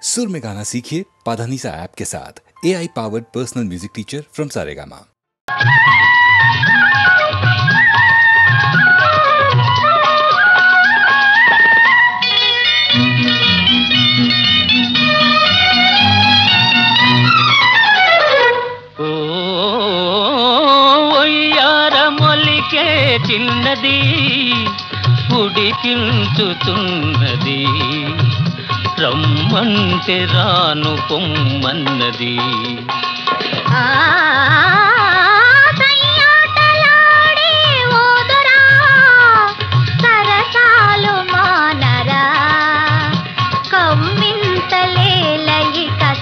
सुर में गाना सीखिए पाधानीसा ऐप के साथ। AI powered personal music teacher from Saregama. చిన్నది ఉడికించుతున్నది రమ్మంటే రాను పొమ్మన్నది సయ్యాటలాడే ఓదరా సరసాలు మానరా కమ్మింతలేలయిక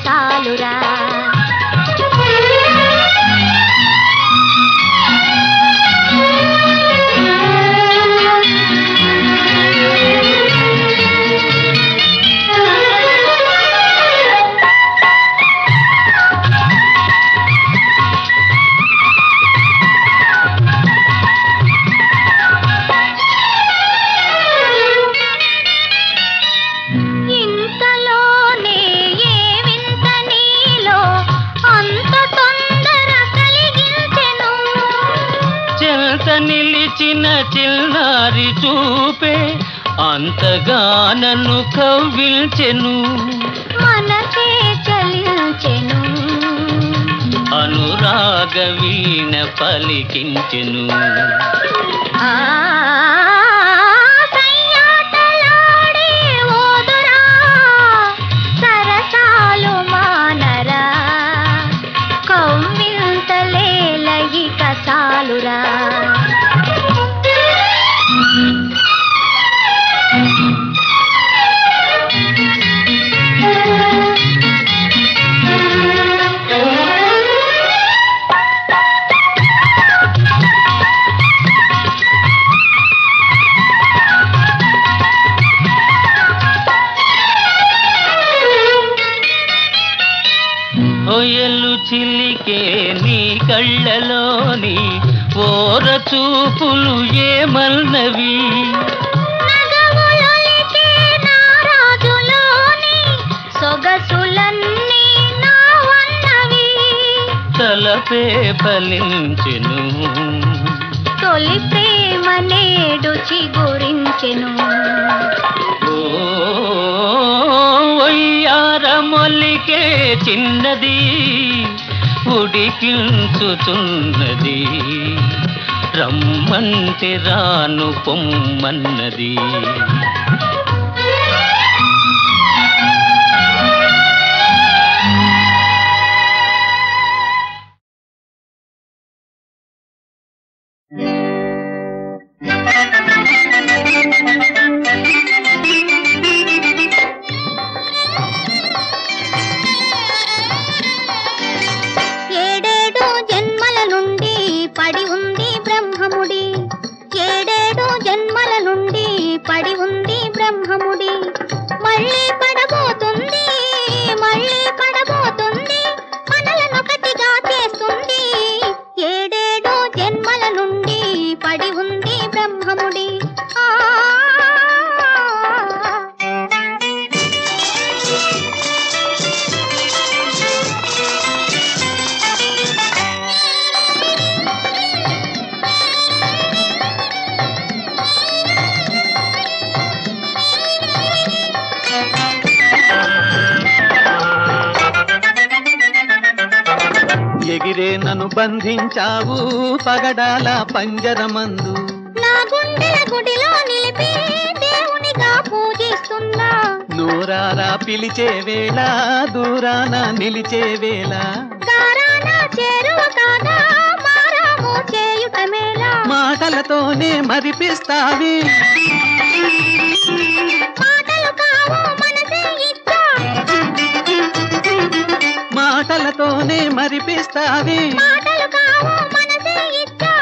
చాలురా నిలిచిన చిల్లారి చూపే అంతగా నన్ను కవ్విల్చెను మనసే చలించెను అనురాగ వీణ పలికించెను సయ్యాటలాడే ఓదరా సరసాలు మానరా కవ్వింతలేలయిక చాలురా ఒయలు చిలికే నీ కళ్ళలోని ఓర చూపులు ఏమన్నవి నగములొలికే నా రాజులోని సొగసులన్నీ నావన్నవి తలపే ఫలించెను తొలి ప్రేమ నేడు చిగురించెను ఒయ్యారమొల్లికే చిన్నది ఉడికించుతున్నది రమ్మంటే రాను పొమ్మన్నది ఏడేడు జన్మల నుండి పడి ఉంది బ్రహ్మముడి ఏడేడు జన్మల నుండి పడి ఉంది బ్రహ్మముడి మళ్ళీ పడబోతుంది మళ్ళీ పడబోతుంది మనలనొకటిగా చేస్తుంది ఏడేడు జన్మల నుండి పడి ఉంది బ్రహ్మముడి ఎగిరే నన్ను బంధించావు పగడాల పంజరమందు నా గుండెల గుడిలో నిలిపి దేవునిగా పూజిస్తున్నా నూరారా పిలిచే వేళ దూరాన నిలిచే వేళ దారాన చేరువ కాగా మారాము చేయుట మేళ మాటలతోనే మరిపిస్తావి మాటలు కావు మనసే ఇచ్చా మాటలతోనే మరిపిస్తావి మాటలు కావు మనసే ఇచ్చా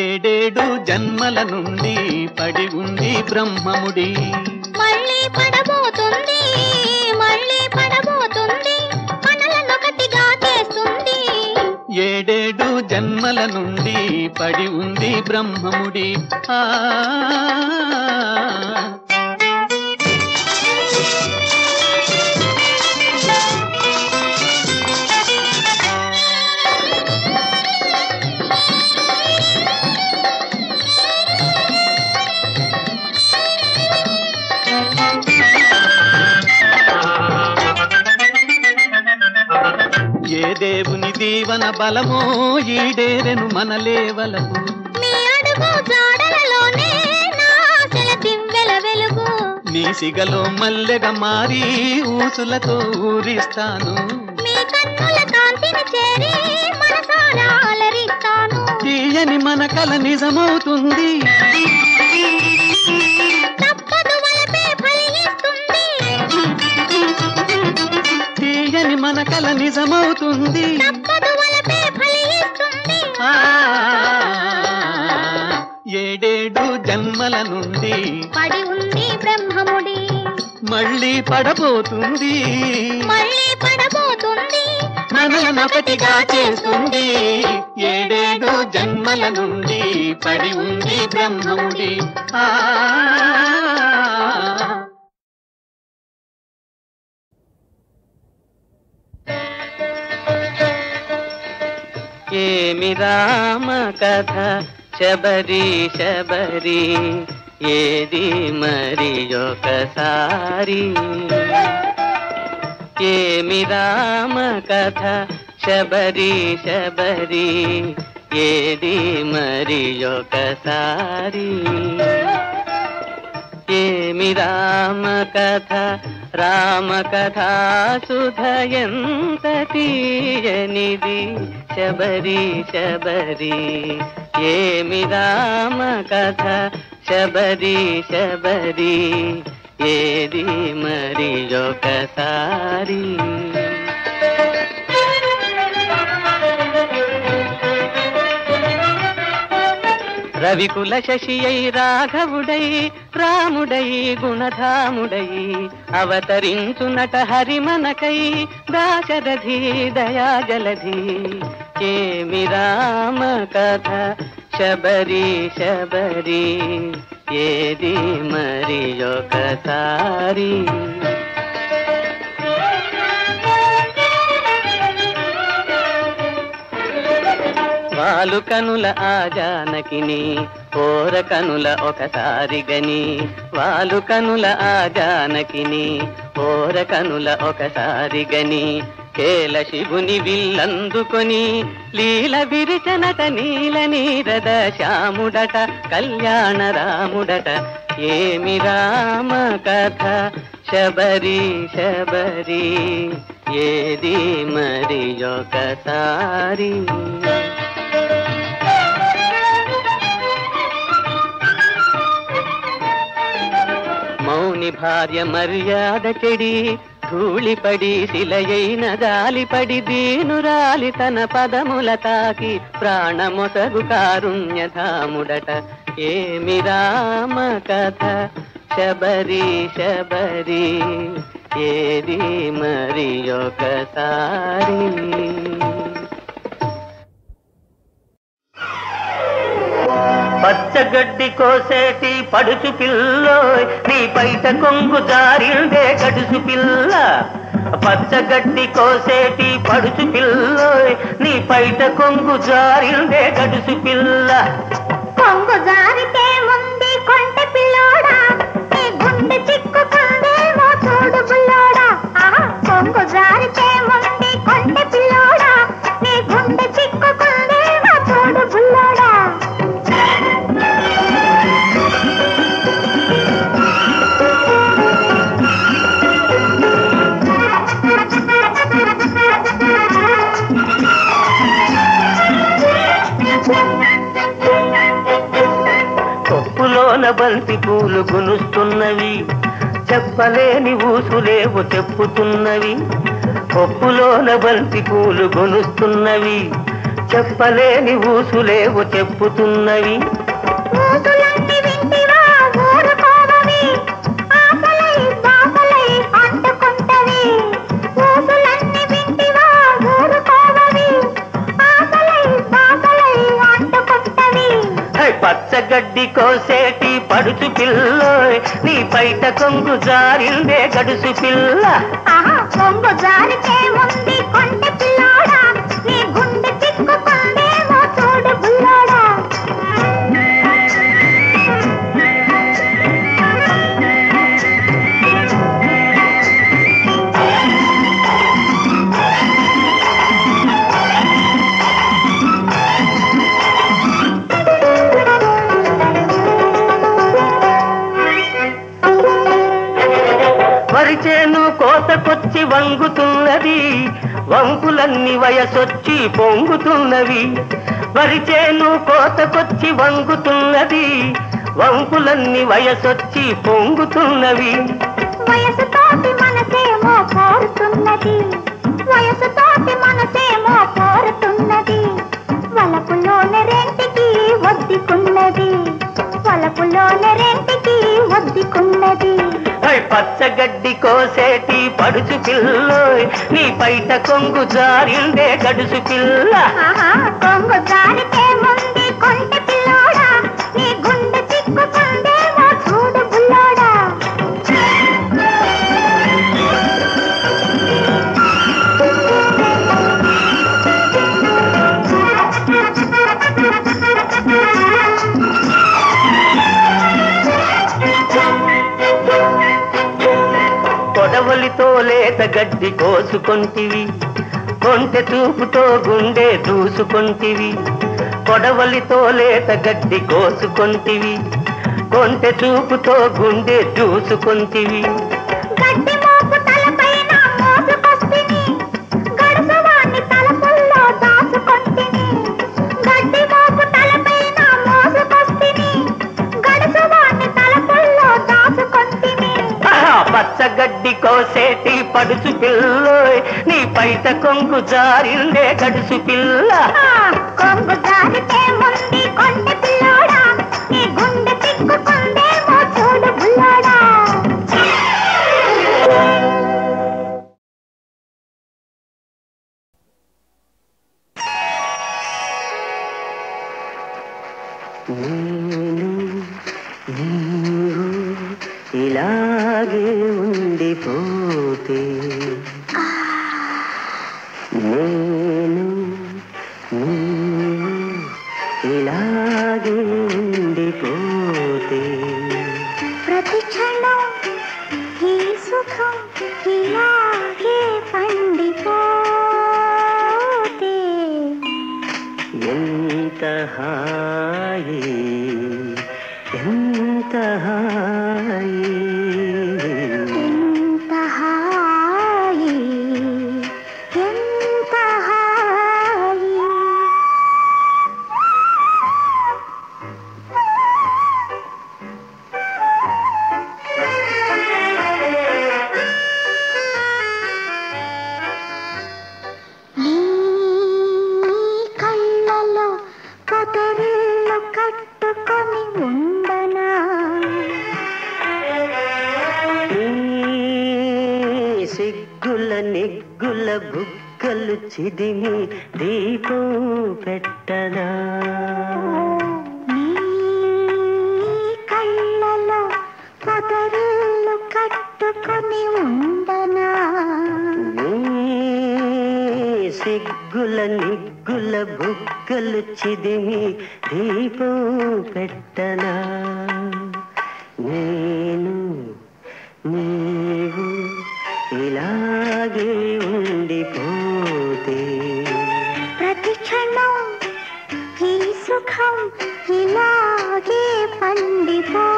ఏడేడు జన్మల నుండి పడి ఉంది బ్రహ్మముడి మళ్ళీ పడబోతుంది మళ్ళీ పడబోతుంది మనలనొకటిగా చేస్తుంది ఏడేడు జన్మల నుండి పడి ఉంది బ్రహ్మముడి దేవుని దీవన బలమో ఈడేరెను మన లేవలకు. మీ అడుగు జాడలలోనే నా ఆశల దివ్వెల వెలుగు. నీ సిగలో మల్లెగా మారి ఊసులతో ఊరిస్తాను. మీ కన్నుల కాంతిని చేరి మనసారా అలరిస్తాను. తీయని మన కల నిజమవుతుంది, తప్పదు వలపే ఫలిస్తుంది. తీయని మన కల నిజమవుతుంది. తప్పదు వలపే ఫలిస్తుంది. ఏడేడు జన్మల నుండి పడి ఉంది బ్రహ్మముడి. మళ్ళీ పడబోతుంది, మళ్ళీ పడబోతుంది. మనలనొకటిగా చేస్తుంది. ఏడేడు జన్మల నుండి పడి ఉంది బ్రహ్మముడి. ఏమి రామ కథ శబరి శబరి, ఏది మరి ఒకసారి. ఏమి రామ కథ శబరి శబరి, ఏది మరి ఒకసారి. ఏమి రామ కథ రామ కథా సుధ ఎంత తీయనిది శబరి శబరి. ఏమి రామ కథ శబరి శబరి, ఏది మరి ఒకసారి. రవికుల శశియై రాఘవుడై రాముడై గుణధాముడై అవతరించునట హరిమనకై దాశరథి దయాజలధి. ఏమి రామ కథ శబరి శబరి, ఏది మరి ఒకసారి. వాలు కనుల ఆ జానకిని ఓర కనుల ఒకసారి గని. వాలు కనుల ఆ జానకిని ఓర కనుల ఒకసారి గని. కేల శివుని విల్లందుకొని లీల విరిచనట నీల నీరద శ్యాముడట కళ్యాణ రాముడట. ఏమి రామ కథ శబరి శబరి, ఏది మరి ఒకసారి. మౌని భార్య మర్యాద చెడి ధూళిపడి శిలయైన జాలిపడి దీనురాలి తన పదముల తాకి ప్రాణమొసగు కారుణ్యధాముడట. ఏమి రామ కథ శబరి శబరి, ఏది మరి ఒకసారి. పచ్చగడ్డి కోసేటి పడుచు పిల్లో నీ బయట కొంగు జారిందే గడుసు పిల్ల. పచ్చగడ్డి కోసేటి పడుచు పిల్లో నీ బయట కొంగు జారిందే గడుసు పిల్ల. కొంగు జారితే ముందు కొంటె పిల్లోడా, నీ గుండె చిక్కుకుందేమో చూడు బుల్లోడా. కొంగు జారితే ముందు కొంటె పిల్లోడా, నీ గుండె చిక్కుకుందేమో చూడు బుల్లోడా. కొప్పులోన బంతి పూలు గునుస్తున్నవి, చెప్పలేని ఊసులేవో చెప్పుతున్నవి. కొప్పులోన బంతి పూలు గునుస్తున్నవి, చెప్పలేని ఊసులేవో చెప్పుతున్నవి. ఊసులన్నీ వింటివా ఊరుకోవవి, ఆశలై బాసలై అంటుకుంటవి. ఊసులన్నీ వింటివా ఊరుకోవవి, ఆశలై బాసలై అంటుకుంటవి. పచ్చగడ్డి కోసేటి పడుచు పిల్లో నీ బయట కొంగు జారిందే గడుసు పిల్ల. కొంగు జారితే ముందు కొంటె పిల్లోడా, నీ గుండె చిక్కుకుందేమో చూడు బుల్లోడా. వరిచేను కోతకొచ్చి వంగుతున్నది, వంపులన్నీ వయసొచ్చి పొంగుతున్నవి. వరిచేను కోతకొచ్చి వంగుతున్నది, వంపులన్నీ వయసొచ్చి పొంగుతున్నవి. వయసుతోటి మనసేమో కోరుతున్నది, వయసుతోటి మనసేమో కోరుతున్నది. వలపులోని రెంటికి ఒద్దికున్నది, వలపులోని రెంటికి ఒద్దికున్నది. పచ్చగడ్డి కోసేటి పడుచు పిల్లోయ్, నీ పైట కొంగు జారిందే గడుసు పిల్ల. కొంగు జారితే ముందు కొంటె పిల్లోడా, నీ గుండె చిక్కుకుందేమో చూడు బుల్లోడా. కొడవలితో లేత గడ్డి కోసుకొంటివి, కొంటె చూపుతో గుండె దూసుకొంటివి. కొడవలితో లేత గడ్డి కోసుకొంటివి, కొంటె చూపుతో గుండె దూసుకొంటివి. గడ్డి మోపు తలపైన మోసుకొస్తిని, గడుసువాణ్ణి తలపుల్లో దాచుకొంటిని. గడ్డి మోపు తలపైన మోసుకొస్తిని, గడుసువాణ్ణి తలపుల్లో దాచుకొంటిని. పచ్చగడ్డి కోసేటి పడుచు పిల్లోయ్, నీ పైట కొంగు జారిందే గడుసు పిల్ల. కొంగు జారితే ముందు కొంటె పిల్లోడా, నీ గుండె చిక్కుకుందేమో చూడు బుల్లోడా. ఇలాగే ఉండిపోతే నేను ఇలాగే ఉండిపోతే ప్రతి క్షణం ఈ సుఖం ఇలాగే పండిపోతే ఎంత హాయి, ఎంత హాయి. ఎంత హాయి, ఎంత హాయి. నీ కళ్ళలో పొదరిల్లు కట్టుకొని ఉండనా, సిగ్గుల నిగ్గుల బుగ్గలు చిదిమి దీపం పెట్టనా. నీ కళ్ళలో పొదరిల్లు కట్టుకొని ఉండనా. సిగ్గుల నిగ్గుల బుగ్గలు చిదిమి దీపం పెట్టనా. నేను నీవు ఇలాగే ఉండిపోతే ప్రతి క్షణం ఈ సుఖం ఇలాగే పండిపోతే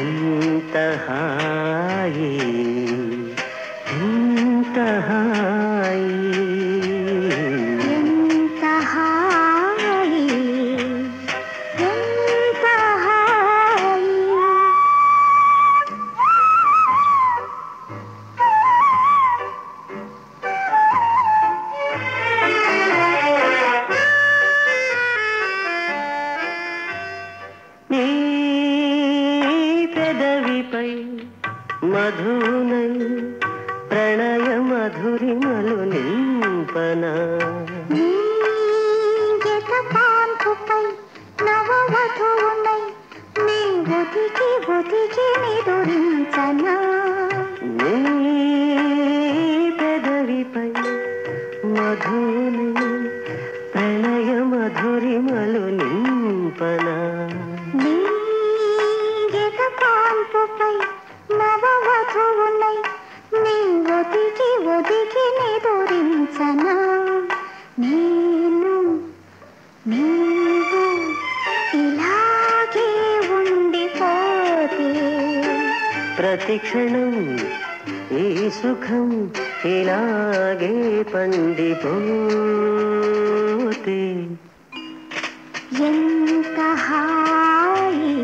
ఎంత హాయి, ఎంత హాయి. ఎంత హాయి, ఎంత హాయి. నీ పెదవిపై మధునై ప్రణయ మధురిమలు నింపనా. నీ గెత పాన్పుపై నవవధువునై నీ ఒదిగి ఒదిగి నిదురించనా. నీ పెదవిపై మధునై ప్రణయ మధురిమలు నింపనా. నీ గెత పాన్పుపై నవవధువునై నీ ఒదిగి ఒదిగి నిదురించనా. నేను నీవు ఇలాగే ఉండిపోతే ప్రతి క్షణం ఈ సుఖం ఇలాగే పండిపోతే ఎంత హాయి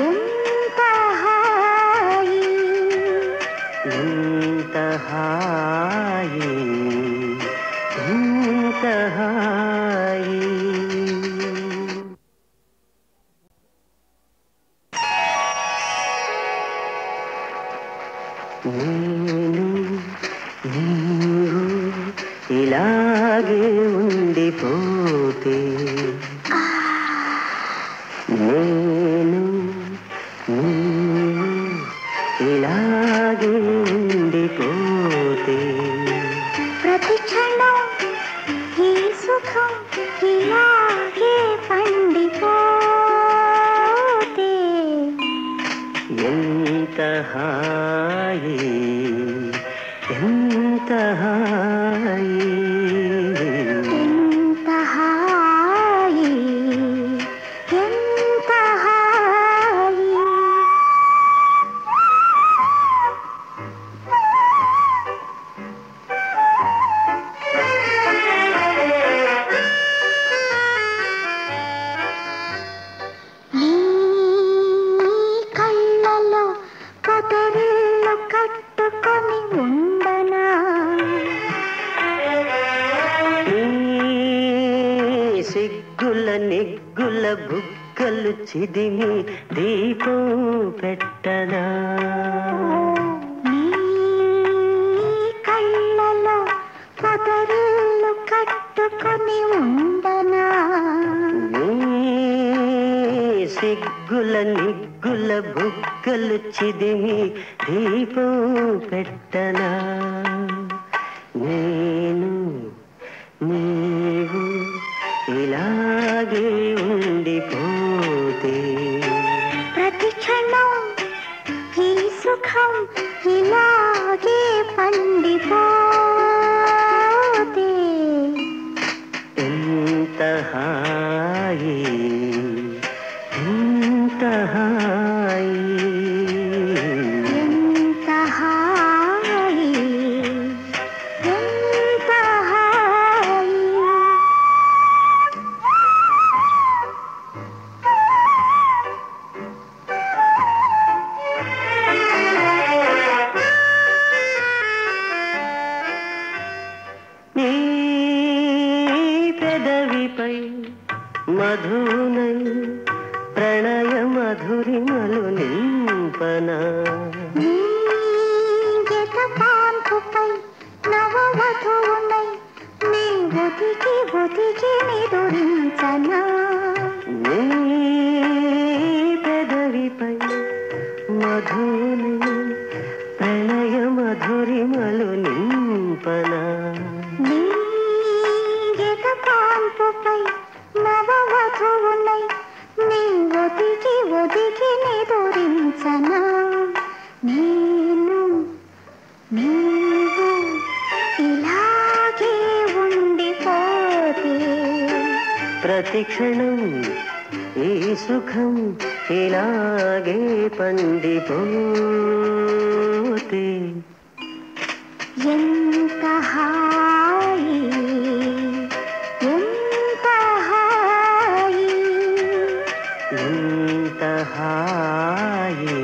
ఎంత హాయి ఎంత హాయి ఎంత హాయి. నేను నీవు ఇలాగే ఉండిపోతే నేను నీవు ఇలాగే ఉండిపోతే ప్రతి క్షణం ఈ సుఖం ఇలాగే పండిపోతే ఎంత హాయి ఎంత హాయి ఎంత హాయి ఎంత హాయి. నీ కళ్ళలో పొదరిల్లు కట్టుకొని ఉండనా ఈ సిగ్గుల నిగ్గుల బుగ్గలు చిదిమి దీపం పెట్టనా నీ కళ్ళలో పొదరిల్లు కట్టుకొని ఉండనా నీ సిగ్గుల నిగ్గుల బుగ్గలు చిదిమి దీపం పెట్టనా నేను నీవు ఇలాగే ఉండిపోతే ప్రతి క్షణం ఈ సుఖం ఇలాగే పండిపోతే ఎంత హాయి ఎంత హాయి ఎంత హాయి ఎంత హాయి. నీ పెదవిపై మధునై ప్రణయ మధురిమలు నింపనా నీ జతపాన్పుపై నవవధువునై నీ ఒదిగి ఒదిగి నిదురించనా నీ పెదవిపై మధునై ప్రణయ మధురిమలు నింపనా నీ జతపాన్పుపై నవవధువునై నీ ఒదిగి ఒదిగి నిదురించనా నేను నీవు ఇలాగే ఉండిపోతే ప్రతి క్షణం ఈ సుఖం ఇలాగే పండిపోతే ఎంత హాయి ఎంత హాయి ఎంత హాయి